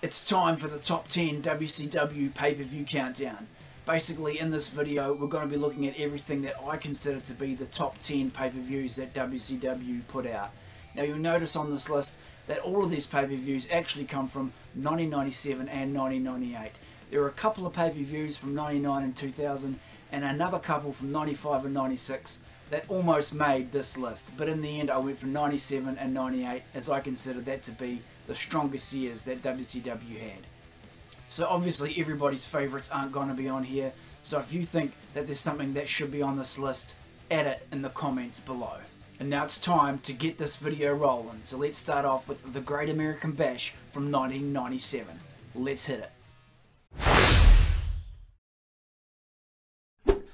It's time for the top 10 WCW Pay-Per-View Countdown. Basically, in this video, we're going to be looking at everything that I consider to be the top 10 pay-per-views that WCW put out. Now, you'll notice on this list that all of these pay-per-views actually come from 1997 and 1998. There are a couple of pay-per-views from 99 and 2000, and another couple from 95 and 96 that almost made this list. But in the end, I went for 97 and 98, as I consider that to be the strongest years that WCW had. So obviously everybody's favourites aren't going to be on here, so if you think that there's something that should be on this list, add it in the comments below. And now it's time to get this video rolling, so let's start off with the Great American Bash from 1997. Let's hit it.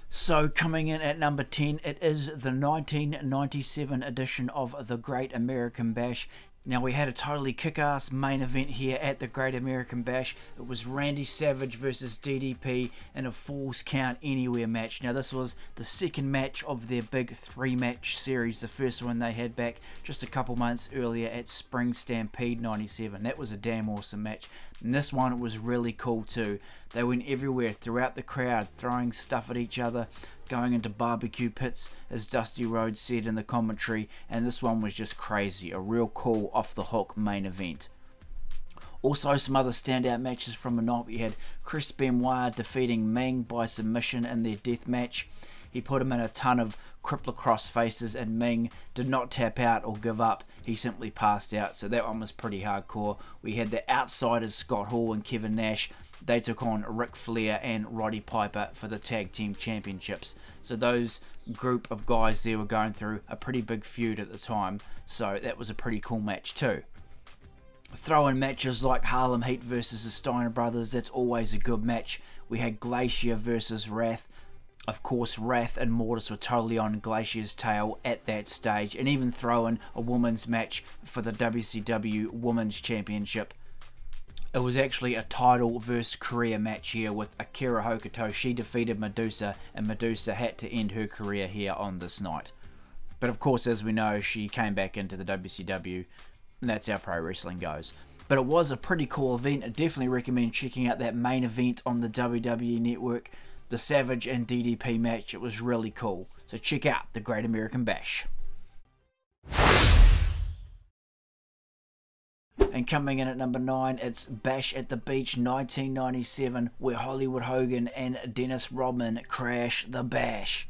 So coming in at number 10, it is the 1997 edition of the Great American Bash. Now, we had a totally kick-ass main event here at the Great American Bash. It was Randy Savage versus DDP in a Falls Count Anywhere match. Now, this was the second match of their big three-match series. The first one they had back just a couple months earlier at Spring Stampede 97. That was a damn awesome match. And this one was really cool too. They went everywhere throughout the crowd, throwing stuff at each other, going into barbecue pits, as Dusty Rhodes said in the commentary, and this one was just crazy. A real cool off-the-hook main event. Also, some other standout matches from the night. We had Chris Benoit defeating Ming by submission in their death match. He put him in a ton of crippler cross faces, and Ming did not tap out or give up. He simply passed out, so that one was pretty hardcore. We had the Outsiders, Scott Hall and Kevin Nash. They took on Ric Flair and Roddy Piper for the Tag Team Championships. So those group of guys there were going through a pretty big feud at the time, so that was a pretty cool match too. Throw in matches like Harlem Heat versus the Steiner Brothers, that's always a good match. We had Glacier versus Wrath. Of course, Wrath and Mortis were totally on Glacier's tail at that stage, and even throw in a women's match for the WCW Women's Championship. It was actually a title versus career match here with Akira Hokuto. She defeated Medusa, and Medusa had to end her career here on this night. But of course, as we know, she came back into the WCW, and that's how pro wrestling goes. But it was a pretty cool event. I definitely recommend checking out that main event on the WWE Network. The Savage and DDP match, it was really cool. So check out the Great American Bash. And coming in at number 9, it's Bash at the Beach 1997, where Hollywood Hogan and Dennis Rodman crash the Bash.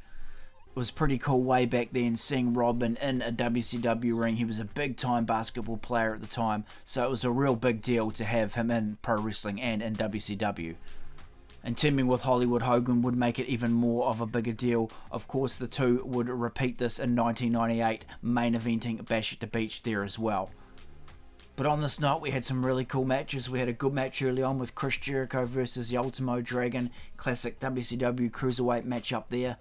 It was pretty cool way back then seeing Rodman in a WCW ring. He was a big time basketball player at the time, so it was a real big deal to have him in pro wrestling and in WCW. And teaming with Hollywood Hogan would make it even more of a bigger deal. Of course, the two would repeat this in 1998, main eventing Bash at the Beach there as well. But on this night, we had some really cool matches. We had a good match early on with Chris Jericho versus the Ultimo Dragon. Classic WCW Cruiserweight match up there.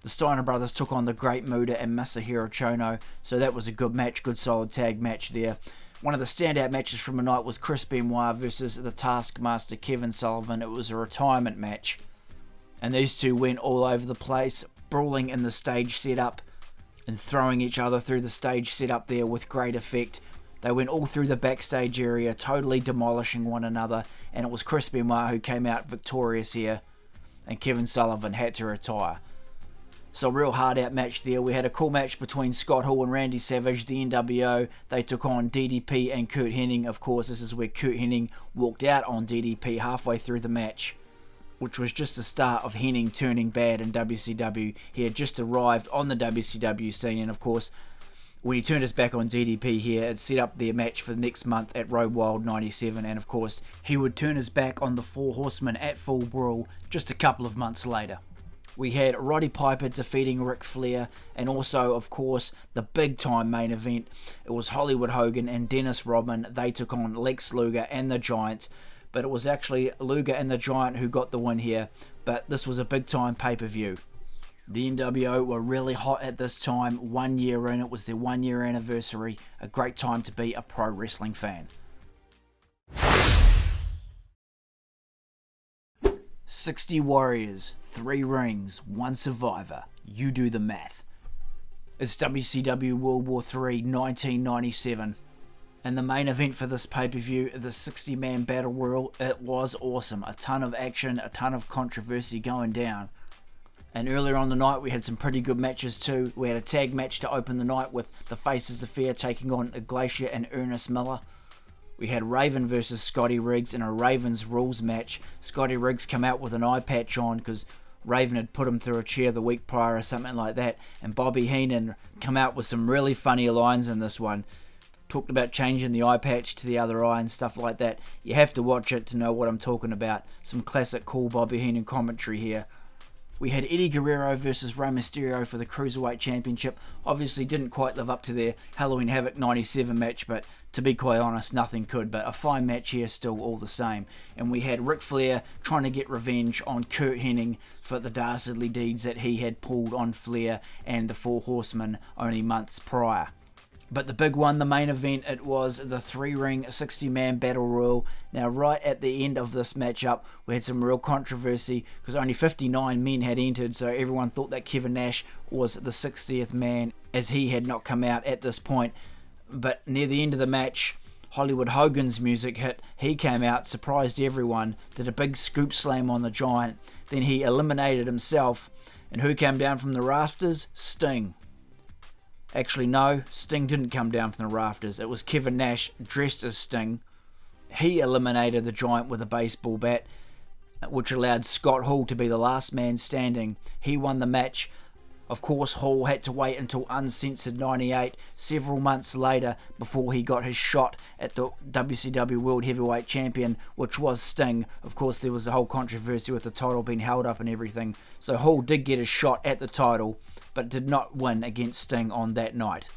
The Steiner Brothers took on the Great Muta and Masahiro Chono. So that was a good match, good solid tag match there. One of the standout matches from the night was Chris Benoit versus the Taskmaster Kevin Sullivan. It was a retirement match. And these two went all over the place, brawling in the stage setup and throwing each other through the stage setup there with great effect. They went all through the backstage area, totally demolishing one another, and it was Chris Benoit who came out victorious here, and Kevin Sullivan had to retire. So a real hard out match there. We had a cool match between Scott Hall and Randy Savage, the NWO. They took on DDP and Curt Hennig. Of course, this is where Curt Hennig walked out on DDP halfway through the match, which was just the start of Hennig turning bad in WCW. He had just arrived on the WCW scene, and of course, when he turned his back on DDP here, it set up their match for the next month at Road Wild 97, and of course, he would turn his back on the Four Horsemen at Full Brawl just a couple of months later. We had Roddy Piper defeating Ric Flair, and also, of course, the big-time main event. It was Hollywood Hogan and Dennis Rodman. They took on Lex Luger and the Giant, but it was actually Luger and the Giant who got the win here, but this was a big-time pay-per-view. The NWO were really hot at this time. 1 year in, it was their 1 year anniversary. A great time to be a pro wrestling fan. 60 Warriors, 3 rings, 1 survivor. You do the math. It's WCW World War 3 1997. And the main event for this pay-per-view, the 60-man Battle Royal, it was awesome. A ton of action, a ton of controversy going down. And earlier on the night, we had some pretty good matches too. We had a tag match to open the night with the Faces of Fear taking on Glacier and Ernest Miller. We had Raven versus Scotty Riggs in a Ravens rules match. Scotty Riggs come out with an eye patch on because Raven had put him through a chair the week prior or something like that. And Bobby Heenan come out with some really funny lines in this one. Talked about changing the eye patch to the other eye and stuff like that. You have to watch it to know what I'm talking about. Some classic cool Bobby Heenan commentary here. We had Eddie Guerrero versus Rey Mysterio for the Cruiserweight Championship. Obviously didn't quite live up to their Halloween Havoc 97 match, but to be quite honest, nothing could. But a fine match here still all the same. And we had Ric Flair trying to get revenge on Kurt Hennig for the dastardly deeds that he had pulled on Flair and the Four Horsemen only months prior. But the big one, the main event, it was the 3-ring 60-man Battle Royal. Now, right at the end of this matchup, we had some real controversy because only 59 men had entered, so everyone thought that Kevin Nash was the 60th man, as he had not come out at this point. But near the end of the match, Hollywood Hogan's music hit. He came out, surprised everyone, did a big scoop slam on the Giant. Then he eliminated himself. And who came down from the rafters? Sting. Actually, no, Sting didn't come down from the rafters. It was Kevin Nash dressed as Sting. He eliminated the Giant with a baseball bat, which allowed Scott Hall to be the last man standing. He won the match. Of course, Hall had to wait until Uncensored 98, several months later, before he got his shot at the WCW World Heavyweight Champion, which was Sting. Of course, there was a whole controversy with the title being held up and everything. So Hall did get his shot at the title, but did not win against Sting on that night.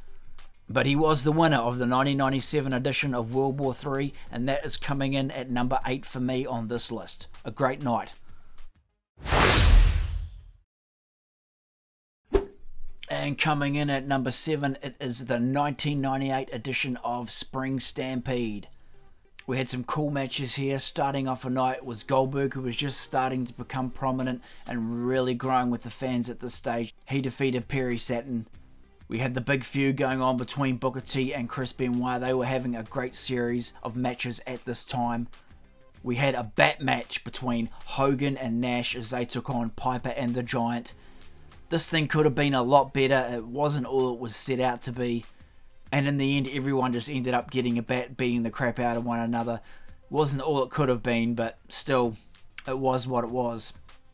But he was the winner of the 1997 edition of World War III, and that is coming in at number 8 for me on this list. A great night. And coming in at number 7, it is the 1998 edition of Spring Stampede. We had some cool matches here. Starting off a night was Goldberg, who was just starting to become prominent and really growing with the fans at this stage. He defeated Perry Saturn. We had the big feud going on between Booker T and Chris Benoit. They were having a great series of matches at this time. We had a bat match between Hogan and Nash as they took on Piper and the Giant. This thing could have been a lot better. It wasn't all it was set out to be. And in the end, everyone just ended up getting a bat, beating the crap out of one another. Wasn't all it could have been, but still, it was what it was.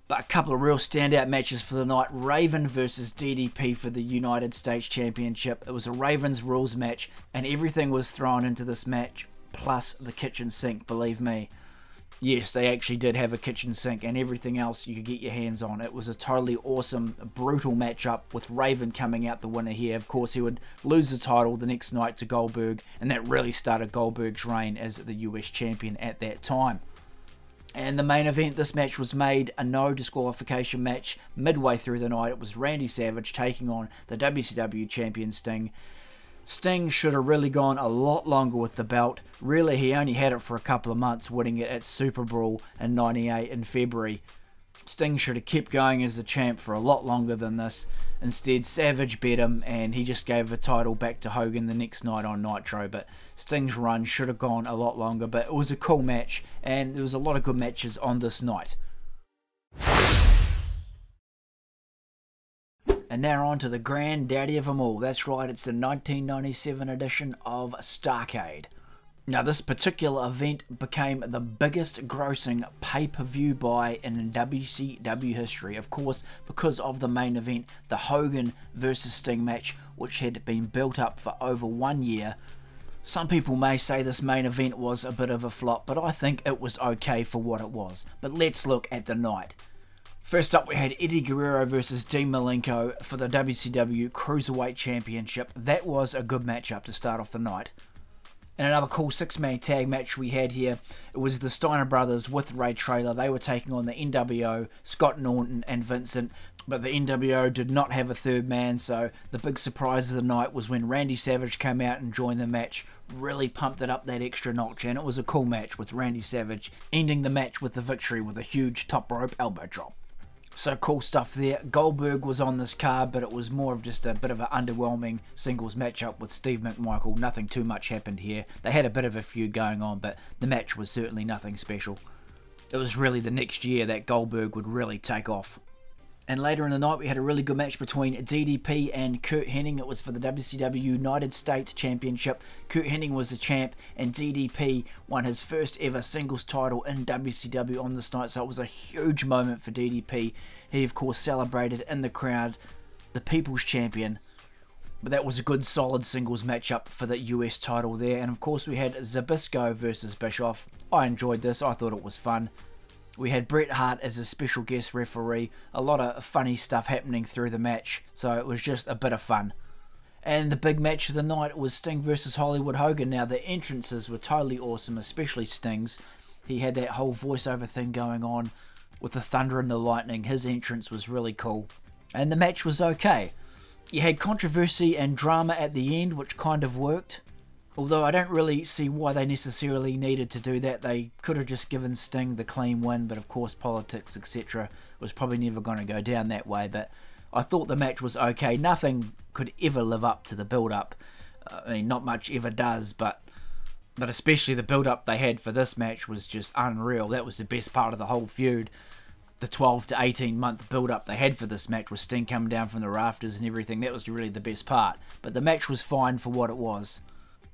But a couple of real standout matches for the night. Raven versus DDP for the United States Championship. It was a Ravens rules match, and everything was thrown into this match, plus the kitchen sink, believe me. Yes, they actually did have a kitchen sink and everything else you could get your hands on. It was a totally awesome, brutal matchup with Raven coming out the winner here. Of course, he would lose the title the next night to Goldberg, and that really started Goldberg's reign as the US champion at that time. And the main event, this match was made a no disqualification match midway through the night. It was Randy Savage taking on the WCW champion Sting. Sting should have really gone a lot longer with the belt. Really, he only had it for a couple of months, winning it at Super Brawl in '98 in February. Sting should have kept going as the champ for a lot longer than this. Instead, Savage beat him, and he just gave the title back to Hogan the next night on Nitro. But Sting's run should have gone a lot longer, but it was a cool match, and there was a lot of good matches on this night. And now on to the granddaddy of them all. That's right, it's the 1997 edition of Starrcade. Now, this particular event became the biggest grossing pay-per-view buy in WCW history. Of course, because of the main event, the Hogan versus Sting match, which had been built up for over 1 year. Some people may say this main event was a bit of a flop, but I think it was okay for what it was. But let's look at the night. First up, we had Eddie Guerrero versus Dean Malenko for the WCW Cruiserweight Championship. That was a good matchup to start off the night. And another cool 6-man tag match we had here. It was the Steiner brothers with Ray Traylor. They were taking on the NWO, Scott Norton and Vincent. But the NWO did not have a third man, so the big surprise of the night was when Randy Savage came out and joined the match. Really pumped it up that extra notch, and it was a cool match with Randy Savage ending the match with the victory with a huge top rope elbow drop. So cool stuff there. Goldberg was on this card, but it was more of just a bit of an underwhelming singles matchup with Steve McMichael. Nothing too much happened here. They had a bit of a feud going on, but the match was certainly nothing special. It was really the next year that Goldberg would really take off. And later in the night, we had a really good match between DDP and Curt Hennig. It was for the WCW United States Championship. Curt Hennig was the champ, and DDP won his first ever singles title in WCW on this night. So it was a huge moment for DDP. He, of course, celebrated in the crowd, the People's Champion. But that was a good, solid singles matchup for the US title there. And, of course, we had Zbyszko versus Bischoff. I enjoyed this. I thought it was fun. We had Bret Hart as a special guest referee. A lot of funny stuff happening through the match, so it was just a bit of fun. And the big match of the night was Sting versus Hollywood Hogan. Now, the entrances were totally awesome, especially Sting's. He had that whole voiceover thing going on with the thunder and the lightning. His entrance was really cool. And the match was okay. You had controversy and drama at the end, which kind of worked. Although I don't really see why they necessarily needed to do that. They could have just given Sting the clean win, but of course politics, etc. was probably never going to go down that way. But I thought the match was okay. Nothing could ever live up to the build-up. I mean, not much ever does, but especially the build-up they had for this match was just unreal. That was the best part of the whole feud. The 12 to 18 month build-up they had for this match with Sting coming down from the rafters and everything. That was really the best part. But the match was fine for what it was.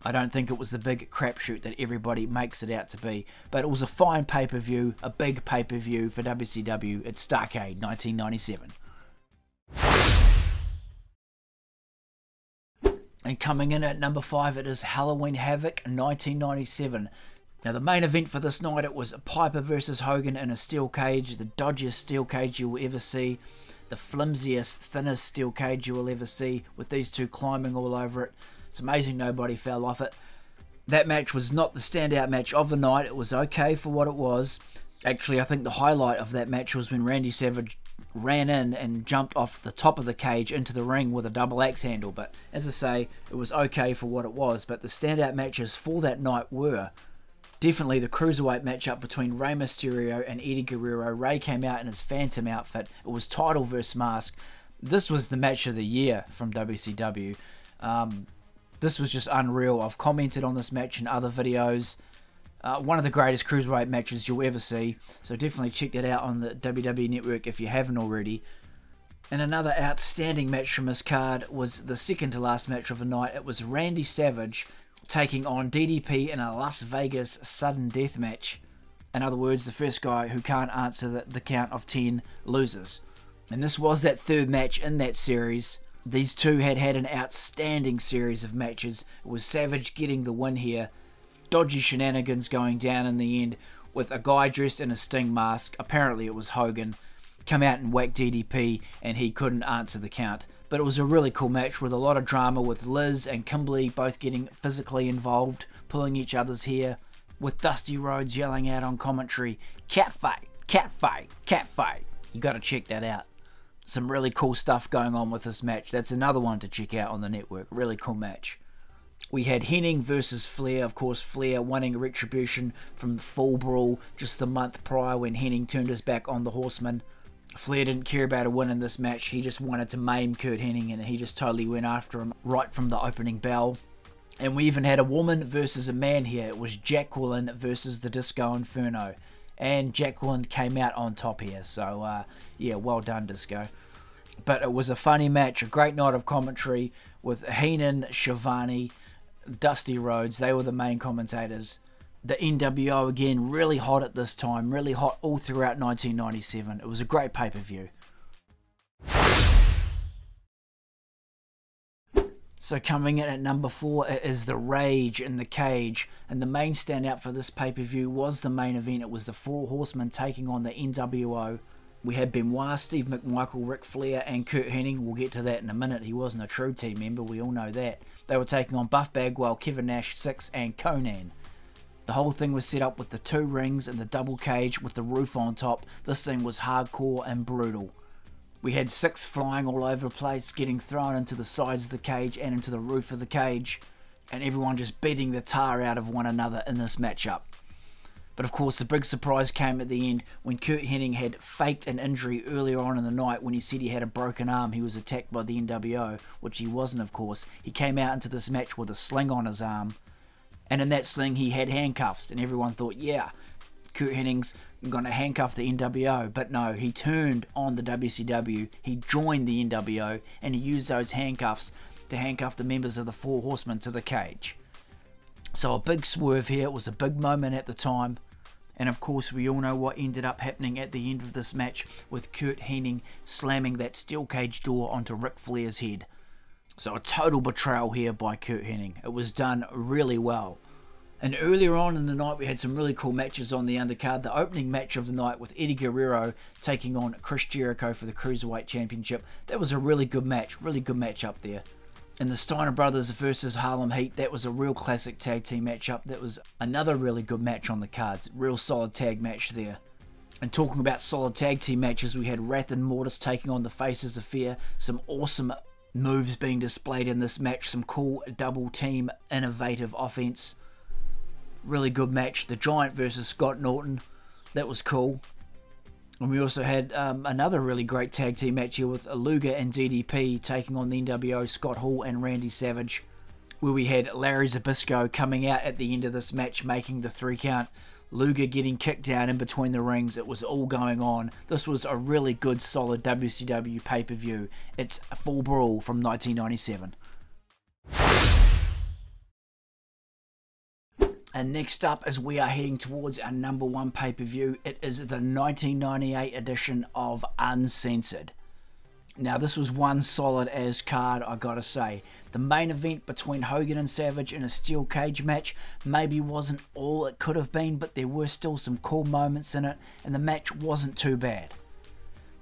I don't think it was the big crapshoot that everybody makes it out to be. But it was a fine pay-per-view, a big pay-per-view for WCW at Starrcade 1997. And coming in at number 5, it is Halloween Havoc 1997. Now the main event for this night, it was Piper versus Hogan in a steel cage. The dodgiest steel cage you will ever see. The flimsiest, thinnest steel cage you will ever see, with these two climbing all over it. It's amazing nobody fell off it. That match was not the standout match of the night. It was okay for what it was. Actually, I think the highlight of that match was when Randy Savage ran in and jumped off the top of the cage into the ring with a double axe handle. But as I say, it was okay for what it was. But the standout matches for that night were definitely the Cruiserweight matchup between Rey Mysterio and Eddie Guerrero. Rey came out in his Phantom outfit. It was title versus mask. This was the match of the year from WCW. This was just unreal. I've commented on this match in other videos. One of the greatest Cruiserweight matches you'll ever see. So definitely check that out on the WWE Network if you haven't already. And another outstanding match from this card was the second to last match of the night. It was Randy Savage taking on DDP in a Las Vegas sudden death match. In other words, the first guy who can't answer the count of 10 loses. And this was that third match in that series. These two had an outstanding series of matches. It was Savage getting the win here. Dodgy shenanigans going down in the end with a guy dressed in a Sting mask. Apparently it was Hogan. Come out and whack DDP and he couldn't answer the count. But it was a really cool match with a lot of drama, with Liz and Kimberly both getting physically involved, pulling each other's hair, with Dusty Rhodes yelling out on commentary, "Catfight, catfight, catfight." You got to check that out. Some really cool stuff going on with this match. That's another one to check out on the network. Really cool match. We had Hennig versus Flair. Of course, Flair winning Retribution from Fall Brawl just the month prior when Hennig turned his back on the Horseman. Flair didn't care about a win in this match. He just wanted to maim Curt Hennig, and he just totally went after him right from the opening bell. And we even had a woman versus a man here. It was Jacqueline versus the Disco Inferno. And Jacqueline came out on top here. So, yeah, well done, Disco. But it was a funny match, a great night of commentary with Heenan, Shivani, Dusty Rhodes. They were the main commentators. The NWO again, really hot at this time, really hot all throughout 1997. It was a great pay-per-view. So coming in at number 4 is The Rage in the Cage. And the main standout for this pay-per-view was the main event. It was the Four Horsemen taking on the NWO. We had Benoit, Steve McMichael, Ric Flair and Curt Hennig. We'll get to that in a minute. He wasn't a true team member, we all know that. They were taking on Buff Bagwell, Kevin Nash, Syxx and Conan. The whole thing was set up with the 2 rings and the double cage with the roof on top. This thing was hardcore and brutal. We had Syxx flying all over the place, getting thrown into the sides of the cage and into the roof of the cage, and everyone just beating the tar out of one another in this matchup. But of course, the big surprise came at the end when Curt Hennig had faked an injury earlier on in the night when he said he had a broken arm. He was attacked by the NWO, which he wasn't, of course. He came out into this match with a sling on his arm, and in that sling he had handcuffs, and everyone thought, yeah, Curt Hennig's going to handcuff the NWO. But no, he turned on the WCW, he joined the NWO, and he used those handcuffs to handcuff the members of the Four Horsemen to the cage. So a big swerve here. It was a big moment at the time. And of course, we all know what ended up happening at the end of this match with Curt Hennig slamming that steel cage door onto Ric Flair's head. So a total betrayal here by Curt Hennig. It was done really well. And earlier on in the night, we had some really cool matches on the undercard. The opening match of the night with Eddie Guerrero taking on Chris Jericho for the Cruiserweight Championship. That was a really good match up there. And the Steiner Brothers versus Harlem Heat, that was a real classic tag team matchup. That was another really good match on the cards. Real solid tag match there. And talking about solid tag team matches, we had Wrath and Mortis taking on the Faces of Fear. Some awesome moves being displayed in this match. Some cool double team innovative offense. Really good match. The Giant versus Scott Norton. That was cool. And we also had another really great tag team match here with Luger and DDP taking on the NWO, Scott Hall and Randy Savage, where we had Larry Zbyszko coming out at the end of this match, making the 3 count. Luger getting kicked down in between the rings. It was all going on. This was a really good, solid WCW pay-per-view. It's Full Brawl from 1997. And next up, as we are heading towards our #1 pay-per-view, it is the 1998 edition of Uncensored. Now, this was one solid as card, I gotta say. The main event between Hogan and Savage in a steel cage match maybe wasn't all it could have been, but there were still some cool moments in it, and the match wasn't too bad.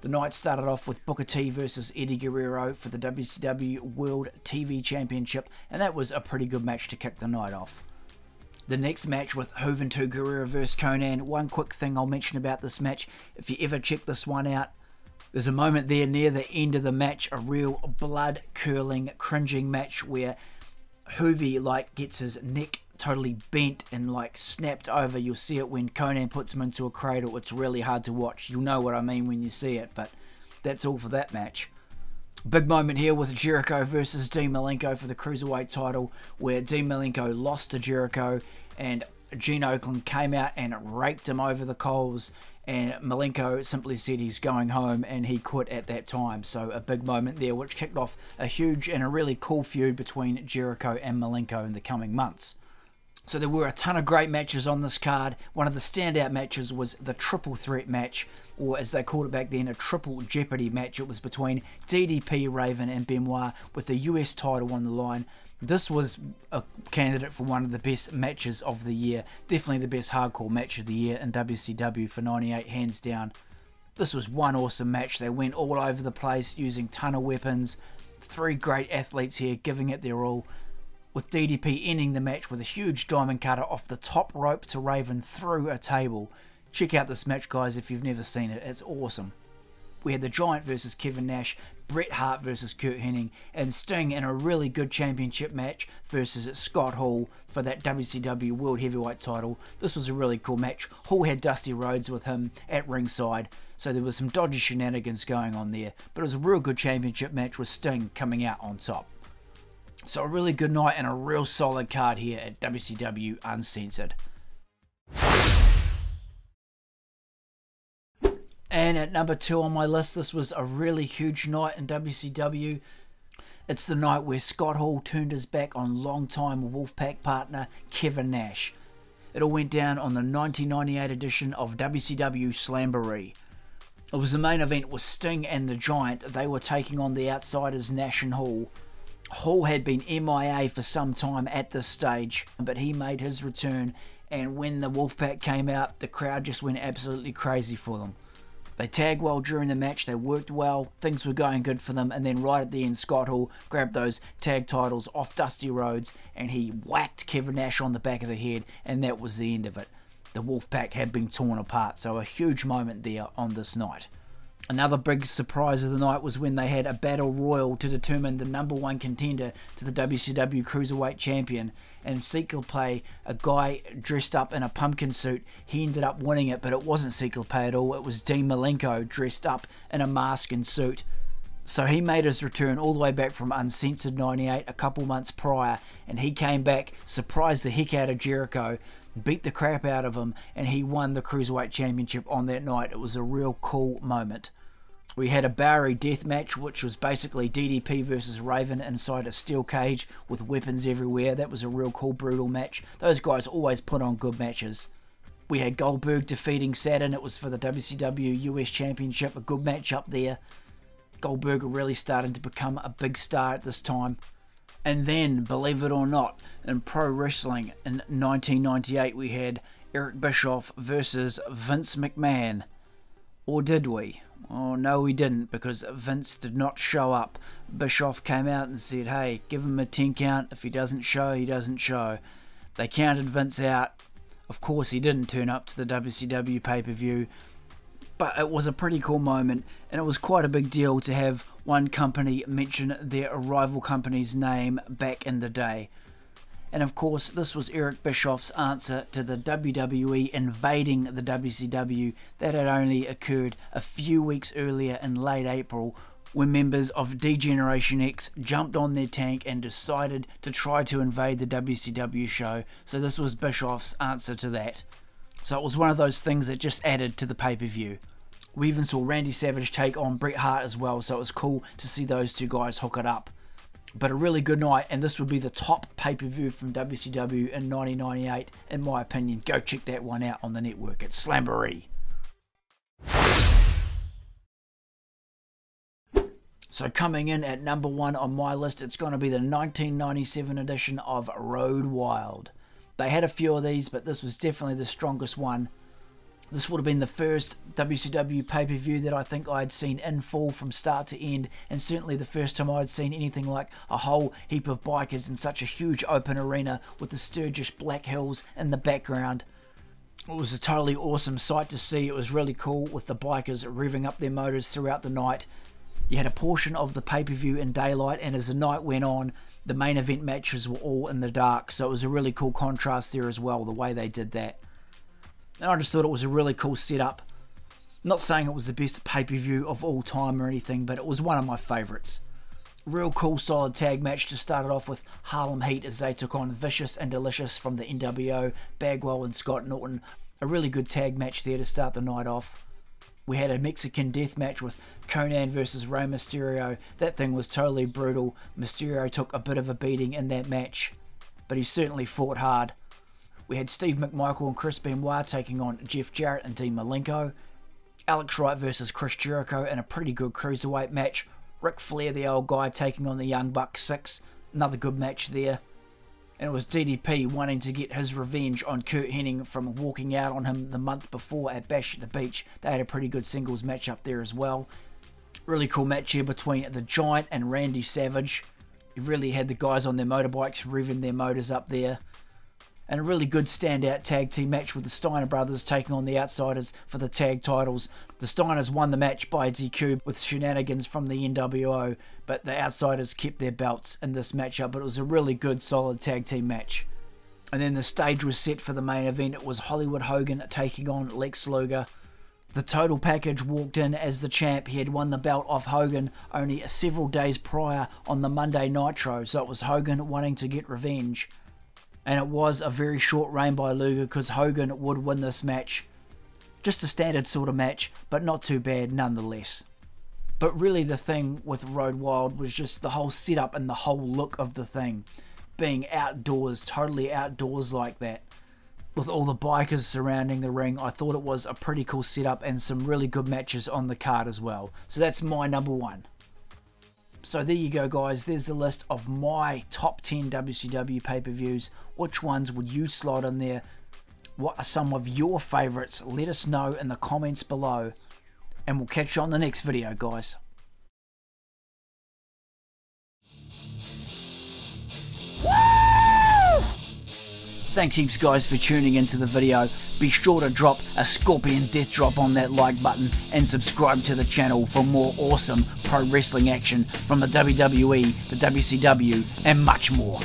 The night started off with Booker T versus Eddie Guerrero for the WCW World TV Championship, and that was a pretty good match to kick the night off. The next match with Juventud Guerrero vs Conan. One quick thing I'll mention about this match, if you ever check this one out, there's a moment there near the end of the match, a real blood-curling, cringing match where Juvi gets his neck totally bent and snapped over. You'll see it when Conan puts him into a cradle. It's really hard to watch. You'll know what I mean when you see it, but that's all for that match. Big moment here with Jericho versus Dean Malenko for the Cruiserweight title, where Dean Malenko lost to Jericho and Gene Okerlund came out and raked him over the coals, and Malenko simply said he's going home and he quit at that time. So a big moment there which kicked off a huge and a really cool feud between Jericho and Malenko in the coming months. So there were a ton of great matches on this card. One of the standout matches was the triple threat match, or as they called it back then, a triple jeopardy match. It was between DDP, Raven and Benoit with the US title on the line. This was a candidate for one of the best matches of the year. Definitely the best hardcore match of the year in WCW for 98, hands down. This was one awesome match. They went all over the place using ton of weapons. 3 great athletes here giving it their all, with DDP ending the match with a huge diamond cutter off the top rope to Raven through a table. Check out this match, guys, if you've never seen it. It's awesome. We had the Giant versus Kevin Nash, Bret Hart versus Curt Hennig, and Sting in a really good championship match versus Scott Hall for that WCW World Heavyweight title. This was a really cool match. Hall had Dusty Rhodes with him at ringside, so there was some dodgy shenanigans going on there, but it was a real good championship match with Sting coming out on top. So a really good night and a real solid card here at WCW Uncensored. And at #2 on my list, this was a really huge night in WCW. It's the night where Scott Hall turned his back on longtime Wolfpack partner Kevin Nash. It all went down on the 1998 edition of WCW Slamboree. It was the main event with Sting and the Giant. They were taking on the Outsiders, Nash and Hall. Hall had been MIA for some time at this stage, but he made his return, and when the Wolfpack came out, the crowd just went absolutely crazy for them. They tagged well during the match, they worked well, things were going good for them, and then right at the end, Scott Hall grabbed those tag titles off Dusty Rhodes, and he whacked Kevin Nash on the back of the head, and that was the end of it. The Wolfpack had been torn apart, so a huge moment there on this night. Another big surprise of the night was when they had a battle royal to determine the #1 contender to the WCW Cruiserweight Champion. And Cyclope, a guy dressed up in a pumpkin suit, he ended up winning it, but it wasn't Cyclope at all. It was Dean Malenko dressed up in a mask and suit. So he made his return all the way back from Uncensored 98 a couple months prior, and he came back, surprised the heck out of Jericho, beat the crap out of him, and he won the Cruiserweight Championship on that night. It was a real cool moment. We had a Bowery death match, which was basically DDP versus Raven inside a steel cage with weapons everywhere. That was a real cool, brutal match. Those guys always put on good matches. We had Goldberg defeating Saturn. It was for the WCW US Championship, a good match up there. Goldberg really starting to become a big star at this time. And then, believe it or not, in pro wrestling in 1998 we had Eric Bischoff versus Vince McMahon. Or did we? Oh no, we didn't, because Vince did not show up. Bischoff came out and said, hey, give him a 10 count. If he doesn't show, he doesn't show. They counted Vince out. Of course, he didn't turn up to the WCW pay-per-view. But it was a pretty cool moment, and it was quite a big deal to have one company mention their rival company's name back in the day. And of course, this was Eric Bischoff's answer to the WWE invading the WCW that had only occurred a few weeks earlier in late April, when members of D-Generation X jumped on their tank and decided to try to invade the WCW show. So this was Bischoff's answer to that. So it was one of those things that just added to the pay-per-view. We even saw Randy Savage take on Bret Hart as well, so it was cool to see those two guys hook it up. But a really good night, and this would be the top pay-per-view from WCW in 1998, in my opinion. Go check that one out on the network. It's Slamboree. So coming in at #1 on my list, it's going to be the 1997 edition of Road Wild. They had a few of these, but this was definitely the strongest one. This would have been the first WCW pay-per-view that I think I'd seen in full from start to end, and certainly the first time I'd seen anything like a whole heap of bikers in such a huge open arena with the Sturgis Black Hills in the background. It was a totally awesome sight to see. It was really cool with the bikers revving up their motors throughout the night. You had a portion of the pay-per-view in daylight, and as the night went on, the main event matches were all in the dark, so it was a really cool contrast there as well, the way they did that. And I just thought it was a really cool setup. Not saying it was the best pay-per-view of all time or anything, but it was one of my favourites. Real cool solid tag match to start it off with Harlem Heat as they took on Vicious and Delicious from the NWO, Bagwell and Scott Norton. A really good tag match there to start the night off. We had a Mexican death match with Conan versus Rey Mysterio. That thing was totally brutal. Mysterio took a bit of a beating in that match, but he certainly fought hard. We had Steve McMichael and Chris Benoit taking on Jeff Jarrett and Dean Malenko. Alex Wright versus Chris Jericho in a pretty good cruiserweight match. Ric Flair, the old guy, taking on the Young Bucks 6. Another good match there. And it was DDP wanting to get his revenge on Kurt Hennig from walking out on him the month before at Bash at the Beach. They had a pretty good singles match up there as well. Really cool match here between the Giant and Randy Savage. You really had the guys on their motorbikes revving their motors up there. And a really good standout tag team match with the Steiner brothers taking on the Outsiders for the tag titles. The Steiners won the match by DQ with shenanigans from the NWO, but the Outsiders kept their belts in this matchup. But it was a really good, solid tag team match. And then the stage was set for the main event. It was Hollywood Hogan taking on Lex Luger. The total package walked in as the champ. He had won the belt off Hogan only several days prior on the Monday Nitro, so it was Hogan wanting to get revenge. And it was a very short reign by Luger because Hogan would win this match. Just a standard sort of match, but not too bad nonetheless. But really the thing with Road Wild was just the whole setup and the whole look of the thing. Being outdoors, totally outdoors like that. With all the bikers surrounding the ring, I thought it was a pretty cool setup and some really good matches on the card as well. So that's my #1. So there you go, guys. There's the list of my top 10 WCW pay-per-views. Which ones would you slot in there? What are some of your favourites? Let us know in the comments below. And we'll catch you on the next video, guys. Thanks heaps guys for tuning into the video. Be sure to drop a scorpion death drop on that like button and subscribe to the channel for more awesome pro wrestling action from the WWE, the WCW and much more.